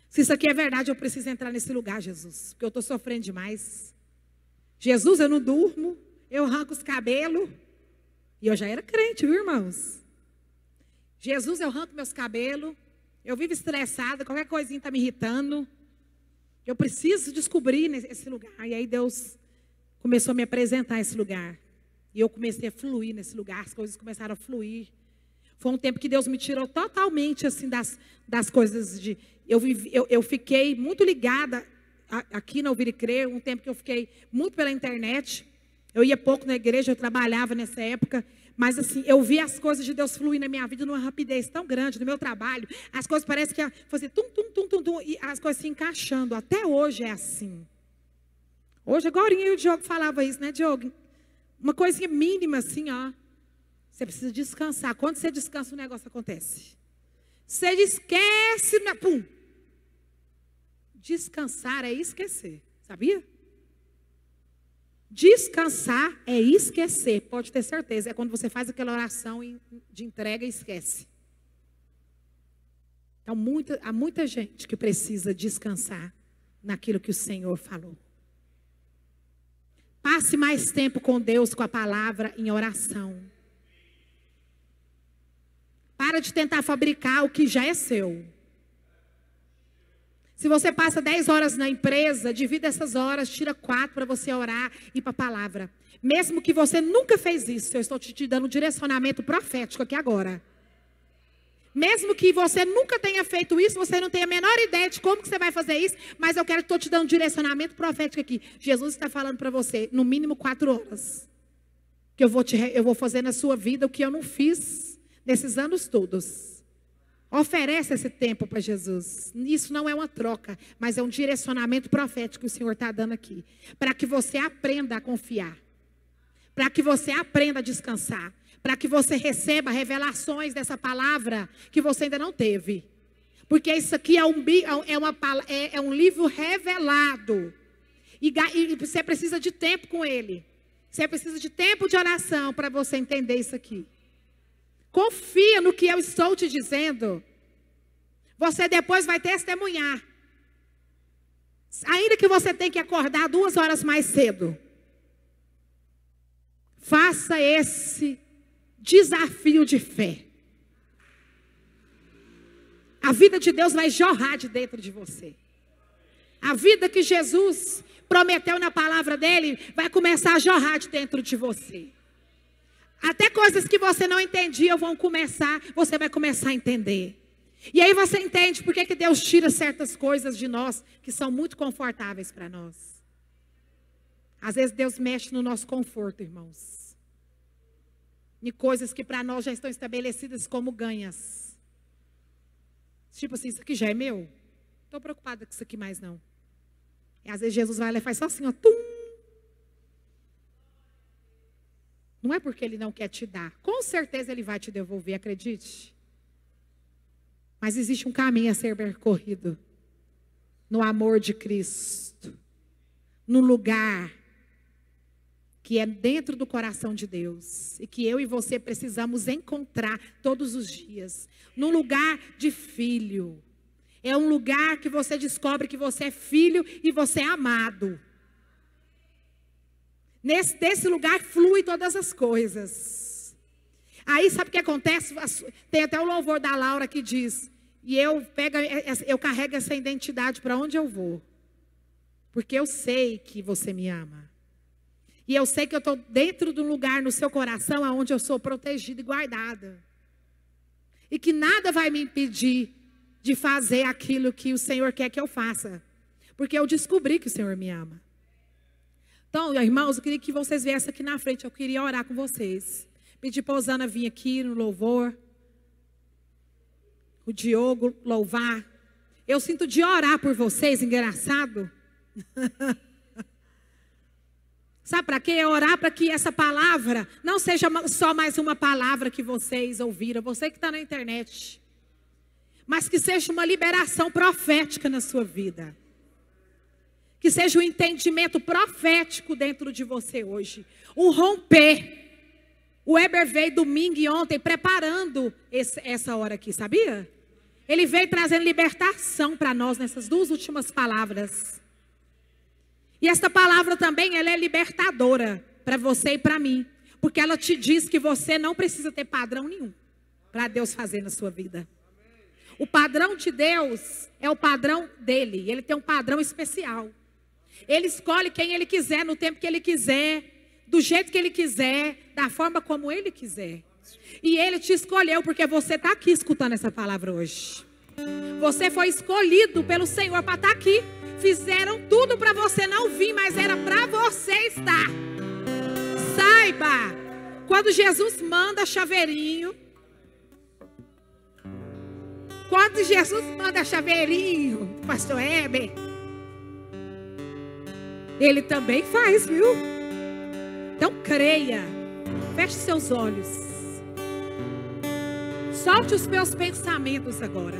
Se isso aqui é verdade, eu preciso entrar nesse lugar, Jesus. Porque eu estou sofrendo demais. Jesus, eu não durmo. Eu arranco os cabelos. E eu já era crente, viu, irmãos? Jesus, eu arranco meus cabelos. Eu vivo estressada. Qualquer coisinha está me irritando. Eu preciso descobrir esse lugar. E aí Deus começou a me apresentar esse lugar. E eu comecei a fluir nesse lugar. As coisas começaram a fluir. Foi um tempo que Deus me tirou totalmente assim das coisas de... Eu fiquei muito ligada aqui na Ouvir e Crer, um tempo que eu fiquei muito pela internet. Eu ia pouco na igreja, eu trabalhava nessa época. Mas assim, eu vi as coisas de Deus fluir na minha vida numa rapidez tão grande, no meu trabalho. As coisas parecem que fazer tum, tum, tum, tum, tum, e as coisas se encaixando. Até hoje é assim. Hoje, agora o Diogo falava isso, né, Diogo? Uma coisinha mínima assim, ó. Você precisa descansar. Quando você descansa, o negócio acontece. Você esquece, pum. Descansar é esquecer, sabia? Descansar é esquecer, pode ter certeza. É quando você faz aquela oração de entrega e esquece. Então, há muita gente que precisa descansar naquilo que o Senhor falou. Passe mais tempo com Deus, com a palavra, em oração. Para de tentar fabricar o que já é seu. Se você passa 10 horas na empresa, divida essas horas, tira 4 para você orar e para a palavra. Mesmo que você nunca fez isso, eu estou te dando um direcionamento profético aqui agora. Mesmo que você nunca tenha feito isso, você não tem a menor ideia de como que você vai fazer isso, mas eu estou te dando um direcionamento profético aqui. Jesus está falando para você, no mínimo 4 horas. Que eu vou fazer na sua vida o que eu não fiz nesses anos todos. Oferece esse tempo para Jesus. Isso não é uma troca, mas é um direcionamento profético que o Senhor está dando aqui. Para que você aprenda a confiar. Para que você aprenda a descansar. Para que você receba revelações dessa palavra que você ainda não teve. Porque isso aqui é um livro revelado. E você precisa de tempo com ele. Você precisa de tempo de oração para você entender isso aqui. Confia no que eu estou te dizendo. Você depois vai testemunhar. Ainda que você tenha que acordar 2 horas mais cedo. Faça esse desafio de fé. A vida de Deus vai jorrar de dentro de você. A vida que Jesus prometeu na palavra dele vai começar a jorrar de dentro de você. Até coisas que você não entendia você vai começar a entender. E aí você entende por que Deus tira certas coisas de nós que são muito confortáveis para nós. Às vezes Deus mexe no nosso conforto, irmãos. Em coisas que para nós já estão estabelecidas como ganhas. Tipo assim, isso aqui já é meu? Não estou preocupada com isso aqui mais não. E às vezes Jesus vai lá e faz só assim, ó, tum. Não é porque ele não quer te dar. Com certeza ele vai te devolver, acredite. Mas existe um caminho a ser percorrido. No amor de Cristo. No lugar que é dentro do coração de Deus. E que eu e você precisamos encontrar todos os dias. Num lugar de filho. É um lugar que você descobre que você é filho e você é amado. Desse lugar flui todas as coisas. Aí sabe o que acontece? Tem até o louvor da Laura que diz, e eu carrego essa identidade para onde eu vou. Porque eu sei que você me ama. E eu sei que eu estou dentro de um lugar no seu coração onde eu sou protegida e guardada. E que nada vai me impedir de fazer aquilo que o Senhor quer que eu faça. Porque eu descobri que o Senhor me ama. Então, irmãos, eu queria que vocês viessem aqui na frente. Eu queria orar com vocês. Pedir para a Osana vir aqui no louvor. O Diogo louvar. Eu sinto de orar por vocês, engraçado. Sabe para quê? Orar para que essa palavra não seja só mais uma palavra que vocês ouviram. Você que está na internet. Mas que seja uma liberação profética na sua vida. Que seja um entendimento profético dentro de você hoje. Um romper. O Heber veio domingo e ontem preparando essa hora aqui, sabia? Ele veio trazendo libertação para nós nessas duas últimas palavras. E essa palavra também, ela é libertadora para você e para mim. Porque ela te diz que você não precisa ter padrão nenhum para Deus fazer na sua vida. O padrão de Deus é o padrão dele. Ele tem um padrão especial. Ele escolhe quem ele quiser, no tempo que ele quiser, do jeito que ele quiser, da forma como ele quiser. E ele te escolheu porque você está aqui escutando essa palavra hoje. Você foi escolhido pelo Senhor para estar aqui. Fizeram tudo para você não vir, mas era para você estar. Saiba, quando Jesus manda chaveirinho, pastor Heber, ele também faz, viu? Então creia, feche seus olhos. Solte os meus pensamentos agora,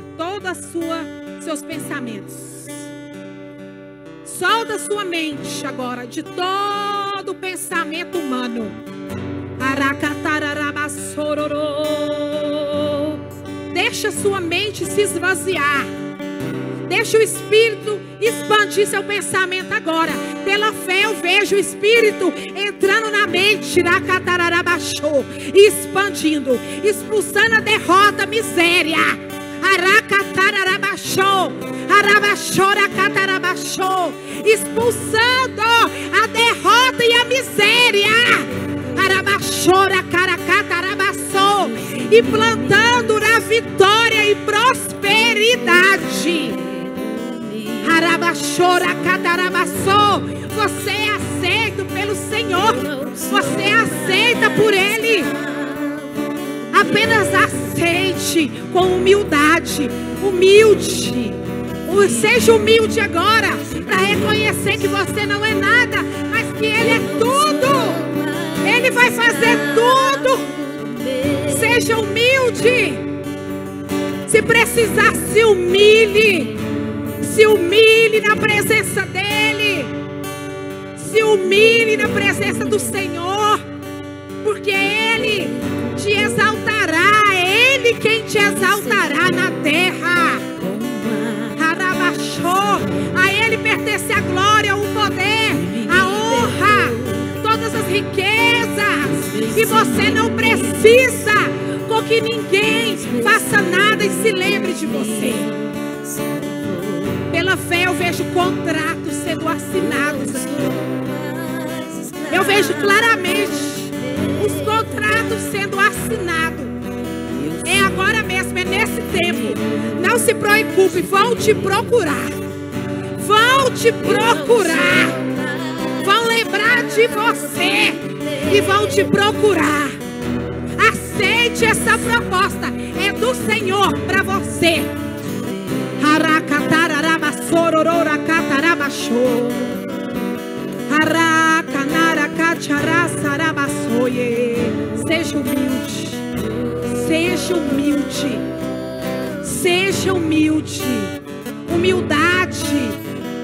seus pensamentos. Solta a sua mente agora de todo o pensamento humano. Deixa a sua mente se esvaziar. Deixa o Espírito expandir seu pensamento agora. Pela fé eu vejo o Espírito entrando na mente, expandindo, expulsando a derrota, a miséria. Expulsando a derrota e a miséria. E plantando na vitória e prosperidade. Você é aceito pelo Senhor. Você é aceita por Ele. Apenas aceite com humildade. Humilde. Seja humilde agora para reconhecer que você não é nada, mas que Ele é tudo. Ele vai fazer tudo. Seja humilde. Se precisar, se humilhe. Se humilhe na presença dEle. Se humilhe na presença do Senhor. Porque Ele te exaltará. É Ele quem te exaltará na terra. A Ele pertence a glória, o poder, a honra, todas as riquezas. E você não precisa com que ninguém faça nada e se lembre de você. Pela fé eu vejo contratos sendo assinados aqui. Eu vejo claramente os contratos sendo assinados. É agora mesmo, é nesse tempo. Não se preocupe, vão te procurar. Vão te procurar. Vão lembrar de você e vão te procurar. Aceite essa proposta. É do Senhor para você. Seja humilde. Seja humilde. Seja humilde. Humildade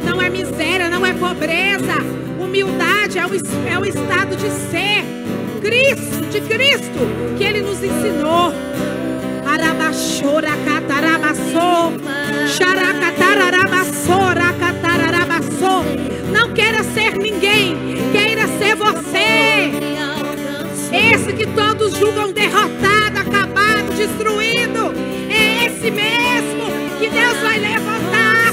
não é miséria, não é pobreza. Humildade é o estado de ser de Cristo que Ele nos ensinou. Não queira ser ninguém, queira ser você. Esse que todos julgam derrotado. destruído. É esse mesmo que Deus vai levantar.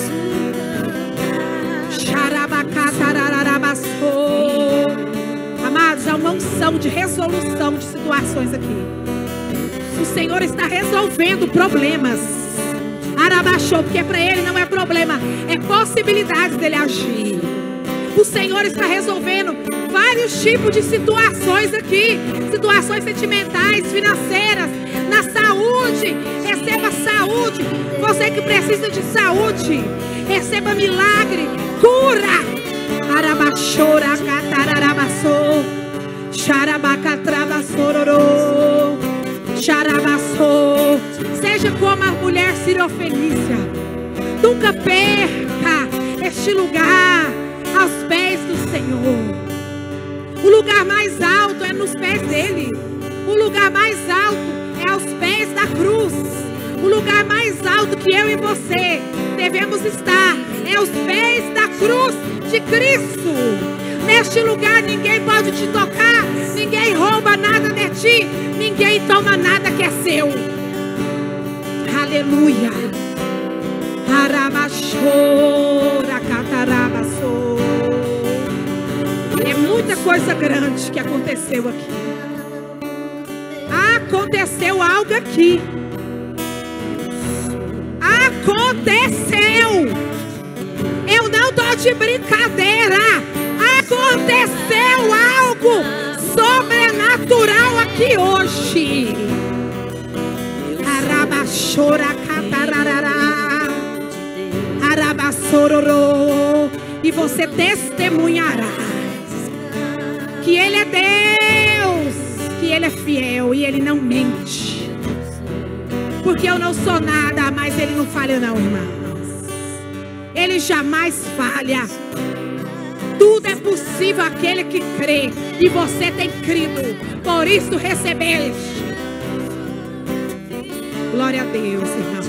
Amados, há uma unção de resolução de situações aqui. O Senhor está resolvendo problemas. Arabaxou, porque para Ele não é problema, é possibilidade dele agir. O Senhor está resolvendo vários tipos de situações aqui. Situações sentimentais, financeiras, na saúde. Receba saúde. Você que precisa de saúde, receba milagre, cura. Arabaxora, catararabaçou, xarabacatrabaçororô, xarabaçou. Seja como a mulher sirofenícia. Nunca perca este lugar aos pés do Senhor. O lugar mais alto é nos pés dele. O lugar mais alto é aos pés da cruz. O lugar mais alto que eu e você devemos estar é aos pés da cruz de Cristo. Neste lugar ninguém pode te tocar, ninguém rouba nada de ti, ninguém toma nada que é seu. Aleluia. Arabachora, catarabaçou. É muita coisa grande que aconteceu aqui. Aconteceu algo aqui. Aconteceu. Eu não estou de brincadeira. Aconteceu algo sobrenatural aqui hoje. Arabachora, catararará, arabassororô. E você testemunhará que Ele é Deus, que Ele é fiel e Ele não mente. Porque eu não sou nada, mas Ele não falha não, irmãos. Ele jamais falha. Tudo é possível àquele que crê. E você tem crido. Por isso recebeste. Glória a Deus, irmãos.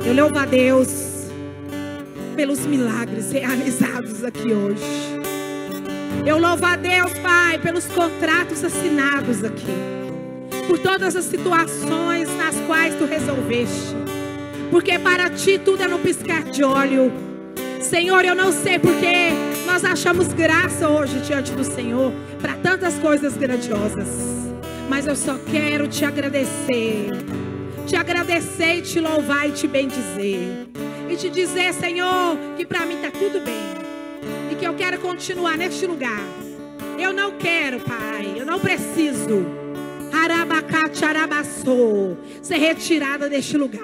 Eu louvo a Deus pelos milagres realizados aqui hoje. Eu louvo a Deus, Pai, pelos contratos assinados aqui. Por todas as situações nas quais tu resolveste. Porque para ti tudo é no piscar de olho. Senhor, eu não sei porque nós achamos graça hoje diante do Senhor para tantas coisas grandiosas. Mas eu só quero te agradecer. Te agradecer e te louvar e te bendizer. E te dizer, Senhor, que para mim está tudo bem. E que eu quero continuar neste lugar. Eu não quero, Pai, eu não preciso ser retirada deste lugar.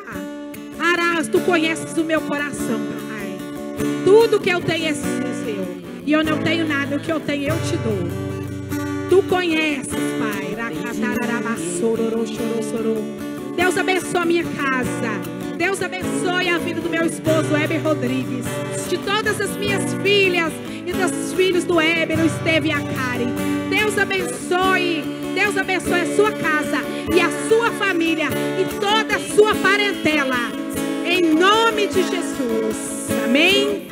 Arás, tu conheces o meu coração, Pai. Tudo que eu tenho é seu. E eu não tenho nada, o que eu tenho eu te dou. Tu conheces, Pai. Deus abençoe a minha casa. Deus abençoe a vida do meu esposo Heber Rodrigues, de todas as minhas filhas e dos filhos do Heber, o Esteve e a Karen. Deus abençoe a sua casa e a sua família e toda a sua parentela. Em nome de Jesus. Amém.